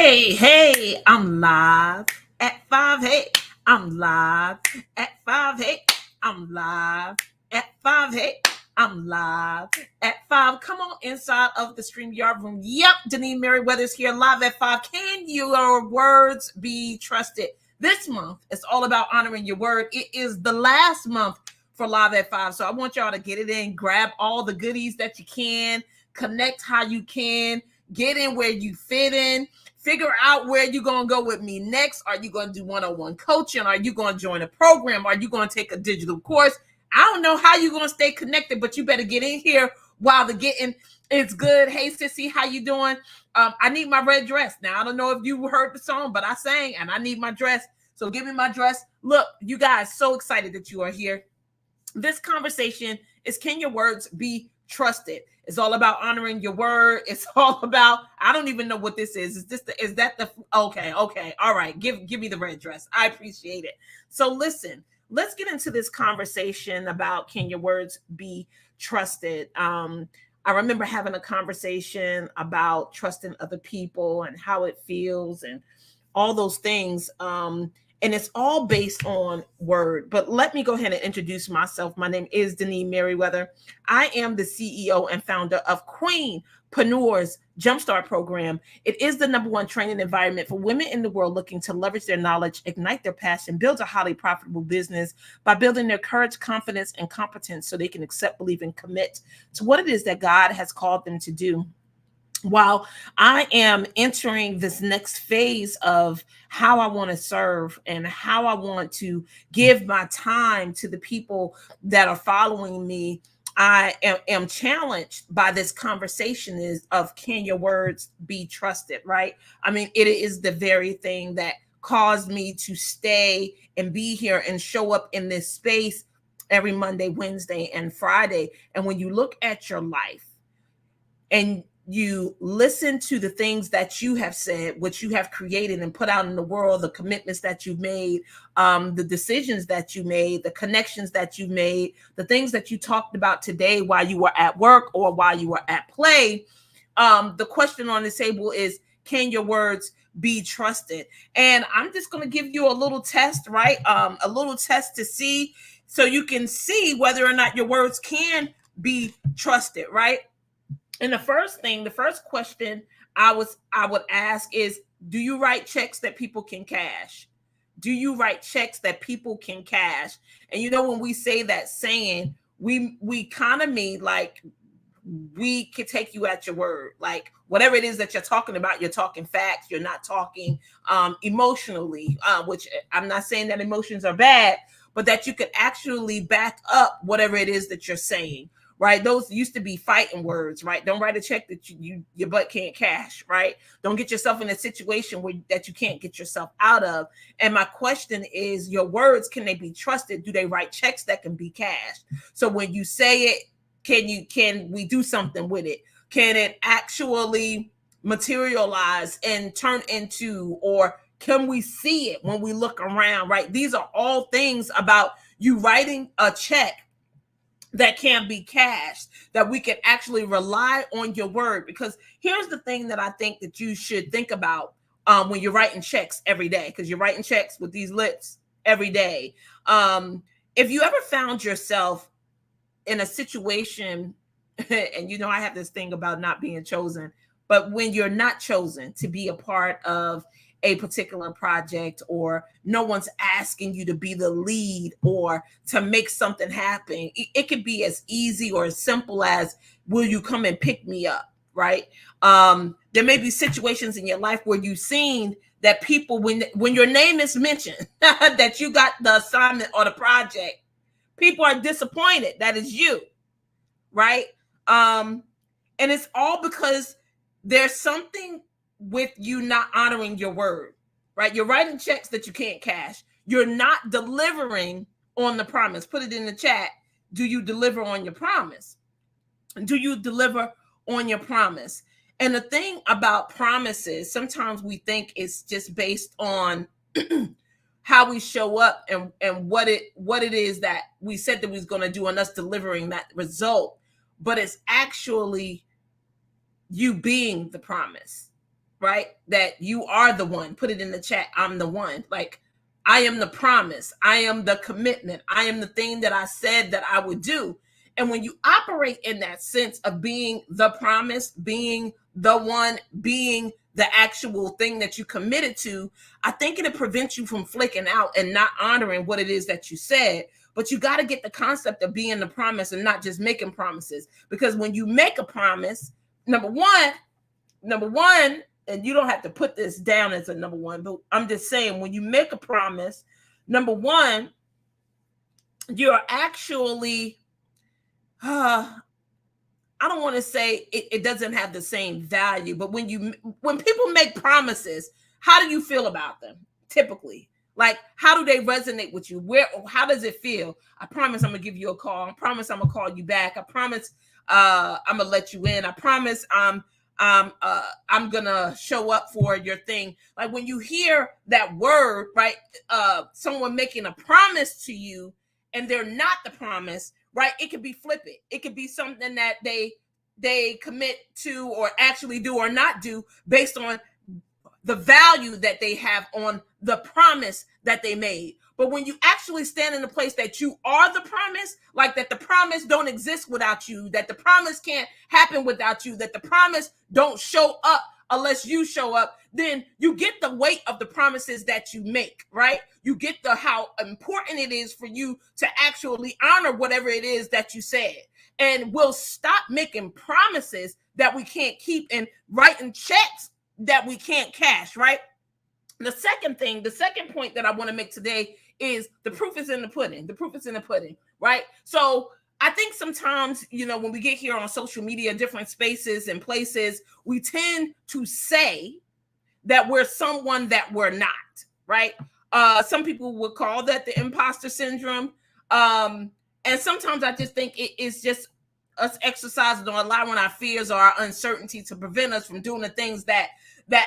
Hey, I'm live at 5. Hey, I'm live at 5. Hey, I'm live at 5. Hey, I'm live at 5. Come on inside of the StreamYard room. Yep, Denise Merriweather's here live at 5. Can your words be trusted? This month is all about honoring your word. It is the last month for Live at 5. So I want y'all to get it in, grab all the goodies that you can, connect how you can, get in where you fit in. Figure out where you're going to go with me next. Are you going to do one-on-one coaching? Are you going to join a program? Are you going to take a digital course? I don't know how you're going to stay connected, but you better get in here while the getting is good. Hey, sissy, how you doing? I need my red dress. Now, I don't know if you heard the song, but I sang, and I need my dress. So give me my dress. Look, you guys, so excited that you are here. This conversation is, can your words be trusted? It's all about honoring your word. It's all about, I don't even know what this is. Is that the okay, all right. Give me the red dress. I appreciate it. So listen, let's get into this conversation about, can your words be trusted? I remember having a conversation about trusting other people and how it feels and all those things. And it's all based on word. But let me go ahead and introduce myself. My name is Denise Merriweather. I am the CEO and founder of Queenpreneur's Jumpstart Program. It is the #1 training environment for women in the world looking to leverage their knowledge, ignite their passion, build a highly profitable business by building their courage, confidence, and competence so they can accept, believe, and commit to what it is that God has called them to do. While I am entering this next phase of how I want to serve and how I want to give my time to the people that are following me, I am challenged by this conversation is of, can your words be trusted, right? I mean, it is the very thing that caused me to stay and be here and show up in this space every Monday, Wednesday, and Friday. And when you look at your life and you listen to the things that you have said, what you have created and put out in the world, the commitments that you've made, the decisions that you made, the connections that you made, the things that you talked about today while you were at work or while you were at play. The question on the table is, can your words be trusted? And I'm just going to give you a little test, right? A little test to see, so you can see whether or not your words can be trusted, right? And the first question I would ask is, do you write checks that people can cash? Do you write checks that people can cash? And you know, when we say that saying, we kind of mean like, we can take you at your word. Like, whatever it is that you're talking about, you're talking facts. You're not talking emotionally, which I'm not saying that emotions are bad, but that you could actually back up whatever it is that you're saying. Right, those used to be fighting words. Right, don't write a check that your butt can't cash. Right, don't get yourself in a situation that you can't get yourself out of. And my question is, your words, can they be trusted? Do they write checks that can be cashed? So when you say it, can we do something with it? Can it actually materialize and turn into, or can we see it when we look around? Right, these are all things about you writing a check that can be cashed, that we can actually rely on your word. Because here's the thing that I think that you should think about when you're writing checks every day, because you're writing checks with these lips every day. If you ever found yourself in a situation, and you know, I have this thing about not being chosen, but when you're not chosen to be a part of a particular project, or no one's asking you to be the lead or to make something happen, it could be as easy or as simple as, will you come and pick me up? Right. There may be situations in your life where you've seen that people, when your name is mentioned, that you got the assignment or the project, people are disappointed that it's you. Right. And it's all because there's something with you not honoring your word. Right, you're writing checks that you can't cash. You're not delivering on the promise. Put it in the chat. Do you deliver on your promise? Do you deliver on your promise? And the thing about promises, sometimes we think it's just based on how we show up and what it is that we said that we was going to do, and us delivering that result. But it's actually you being the promise. right? That you are the one. Put it in the chat. I'm the one. Like, I am the promise. I am the commitment. I am the thing that I said that I would do. And when you operate in that sense of being the promise, being the one, being the actual thing that you committed to, I think it'll prevent you from flicking out and not honoring what it is that you said. But you got to get the concept of being the promise and not just making promises. Because when you make a promise, number one, and you don't have to put this down as a number one, but I'm just saying, when you make a promise, number one, you're actually, I don't want to say it doesn't have the same value, but when people make promises, how do you feel about them typically? Like, how do they resonate with you? How does it feel? I promise I'm gonna give you a call. I promise I'm gonna call you back. I promise I'm gonna let you in. I promise I'm gonna show up for your thing. Like, when you hear that word, right? Someone making a promise to you and they're not the promise, right? It could be flippant. It could be something that they commit to or actually do or not do based on the value that they have on the promise that they made. But when you actually stand in the place that you are the promise, like that the promise don't exist without you, that the promise can't happen without you, that the promise don't show up unless you show up, then you get the weight of the promises that you make, right? You get how important it is for you to actually honor whatever it is that you said. And we'll stop making promises that we can't keep and writing checks that we can't cash, right? The second point that I want to make today is the proof is in the pudding. The proof is in the pudding, right? So I think sometimes, when we get here on social media, different spaces and places, we tend to say that we're someone that we're not, right? Some people would call that the imposter syndrome. And sometimes I just think it is just us exercising or allowing our fears or our uncertainty to prevent us from doing the things that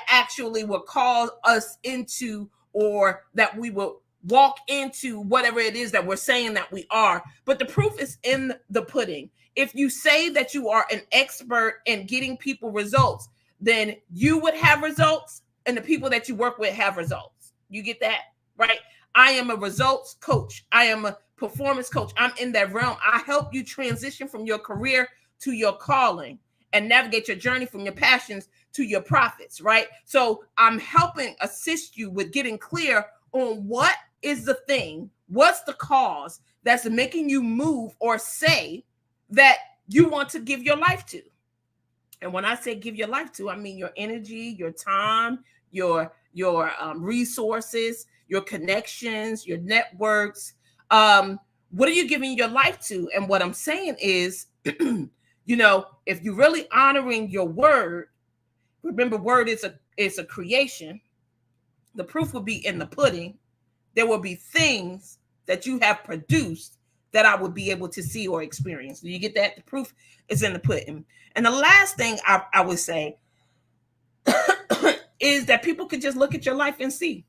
actually will cause us into, or that we will walk into whatever it is that we're saying that we are. But the proof is in the pudding. If you say that you are an expert in getting people results, then you would have results and the people that you work with have results. You get that, right? I am a results coach. I am a performance coach. I'm in that realm. I help you transition from your career to your calling and navigate your journey from your passions to your profits, right? So I'm helping assist you with getting clear on what is the thing, what's the cause that's making you move or say that you want to give your life to. And when I say give your life to, I mean your energy, your time, your resources, your connections, your networks. What are you giving your life to? And what I'm saying is, if you're really honoring your word, remember, word is a creation. The proof will be in the pudding. There will be things that you have produced that I would be able to see or experience. Do you get that? The proof is in the pudding. And the last thing I would say is that people could just look at your life and see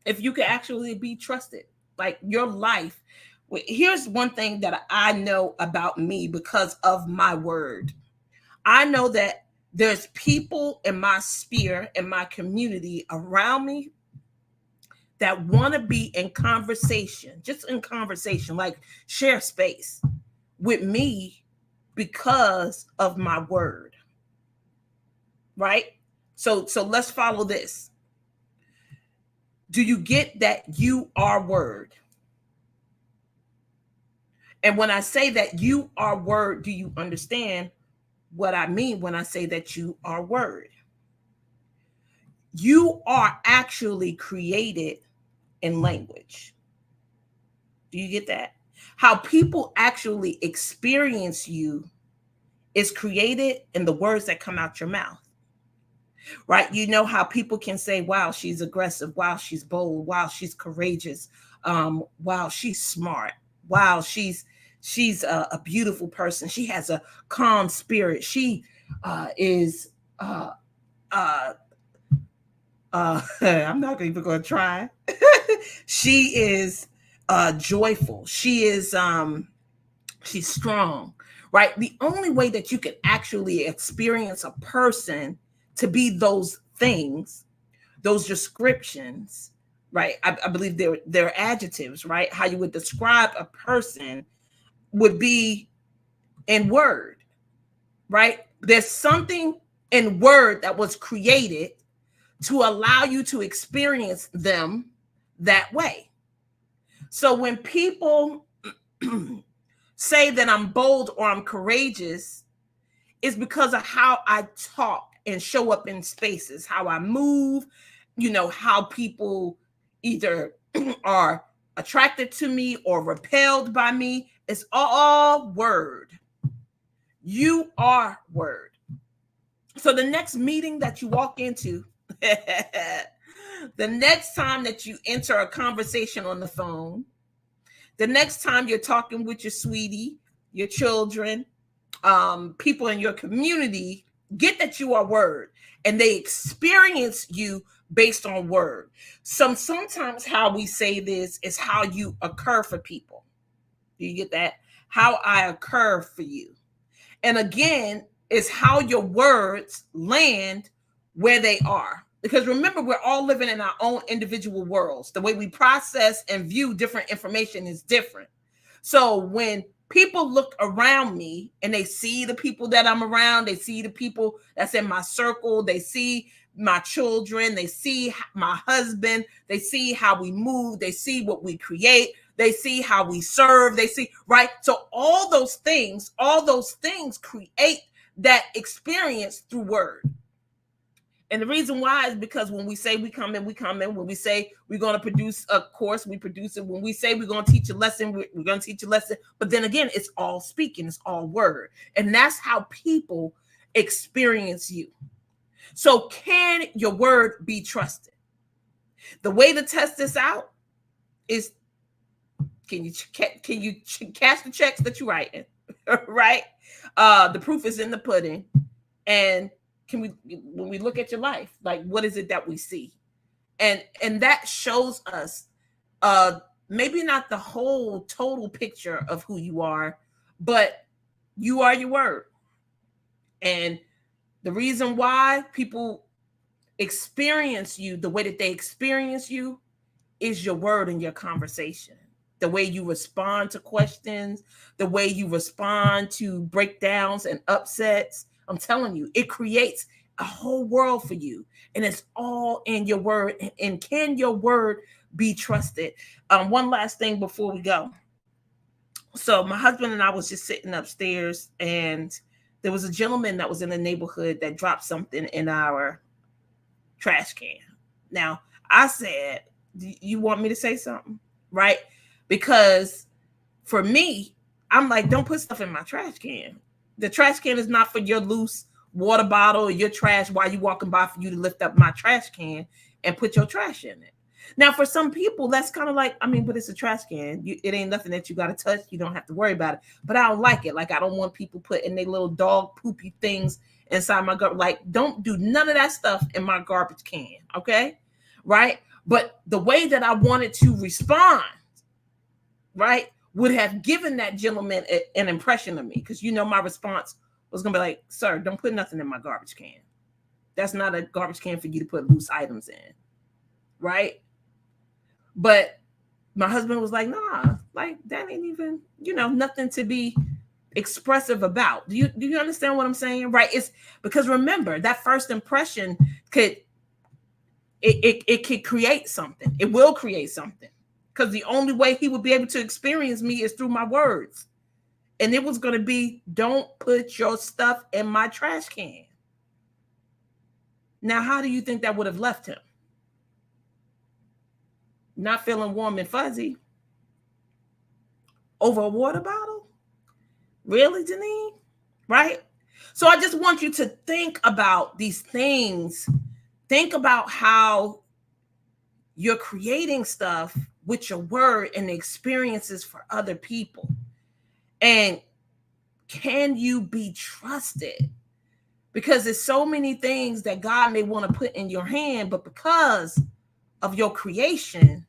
if you can actually be trusted. Like, your life. Here's one thing that I know about me because of my word. I know that there's people in my sphere, in my community around me that want to be in conversation, just in conversation, like share space with me because of my word, right? So let's follow this. Do you get that you are word? And when I say that you are word, do you understand what I mean when I say that you are word? You are actually created in language. Do you get that? How people actually experience you is created in the words that come out your mouth, right? You know how people can say, wow, she's aggressive. Wow, she's bold. Wow, she's courageous. Wow, she's smart. Wow, she's a beautiful person. She has a calm spirit. She is I'm not even going to try. She is joyful. She is she's strong, right? The only way that you can actually experience a person to be those things, those descriptions, right? I believe they're adjectives, right? How you would describe a person would be in word, right? There's something in word that was created to allow you to experience them that way. So when people say that I'm bold or I'm courageous, it's because of how I talk and show up in spaces, how I move, how people either are attracted to me or repelled by me. It's all word. You are word. So the next meeting that you walk into, the next time that you enter a conversation on the phone, the next time you're talking with your sweetie, your children, people in your community, get that you are word, and they experience you based on word. Sometimes how we say this is how you occur for people. Do you get that? How I occur for you. And again, is how your words land where they are. Because remember, we're all living in our own individual worlds. The way we process and view different information is different. So when people look around me and they see the people that I'm around, they see the people that's in my circle, they see my children, they see my husband, they see how we move, they see what we create, they see how we serve, they see, right? So all those things create that experience through word. And the reason why is because when we say we come in. When we say we're going to produce a course, we produce it. When we say we're going to teach a lesson, we're going to teach a lesson. But then again, it's all speaking, it's all word. And that's how people experience you. So can your word be trusted? The way to test this out is, can you cash the checks that you're writing, right? The proof is in the pudding. And when we look at your life, like, what is it that we see? And that shows us maybe not the whole total picture of who you are, but you are your word. And the reason why people experience you the way that they experience you is your word and your conversation. The way you respond to questions, the way you respond to breakdowns and upsets. I'm telling you, it creates a whole world for you. And it's all in your word. And can your word be trusted? One last thing before we go. So my husband and I was just sitting upstairs, and there was a gentleman that was in the neighborhood that dropped something in our trash can. Now, I said, do you want me to say something? Right? Because for me, I'm like, don't put stuff in my trash can. The trash can is not for your loose water bottle or your trash while you walking by for you to lift up my trash can and put your trash in it. Now, for some people, that's kind of like, but it's a trash can. It ain't nothing that you got to touch. You don't have to worry about it. But I don't like it. Like, I don't want people putting their little dog poopy things inside my garbage. Like, don't do none of that stuff in my garbage can. Okay? Right? But the way that I wanted to respond, right, would have given that gentleman an impression of me. Because, my response was going to be like, sir, don't put nothing in my garbage can. That's not a garbage can for you to put loose items in. Right? But my husband was like, nah, like, that ain't even, nothing to be expressive about. Do you understand what I'm saying? Right? It's because, remember, that first impression could create something. It will create something. Because the only way he would be able to experience me is through my words. And it was going to be, don't put your stuff in my trash can. Now, how do you think that would have left him? Not feeling warm and fuzzy over a water bottle? Really, Janine? Right? So I just want you to think about these things. Think about how you're creating stuff with your word and the experiences for other people. And can you be trusted? Because there's so many things that God may want to put in your hand, but because of your creation,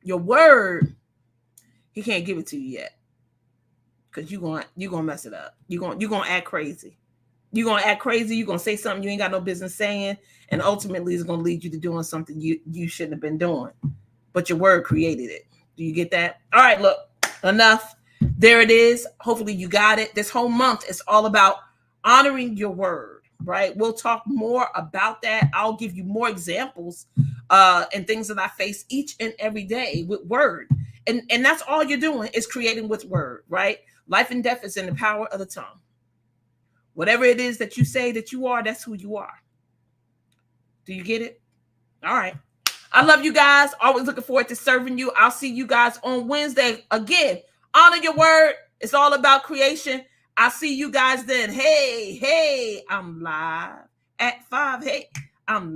your word, he can't give it to you yet. Because you're gonna mess it up. You're gonna act crazy. You're going to act crazy. You're going to say something you ain't got no business saying. And ultimately, it's going to lead you to doing something you shouldn't have been doing. But your word created it. Do you get that? All right, look, enough. There it is. Hopefully you got it. This whole month is all about honoring your word, right? We'll talk more about that. I'll give you more examples and things that I face each and every day with word. And that's all you're doing is creating with word, right? Life and death is in the power of the tongue. Whatever it is that you say that you are, that's who you are. Do you get it? All right. I love you guys. Always looking forward to serving you. I'll see you guys on Wednesday. Again, honor your word. It's all about creation. I'll see you guys then. Hey, I'm live at 5. Hey, I'm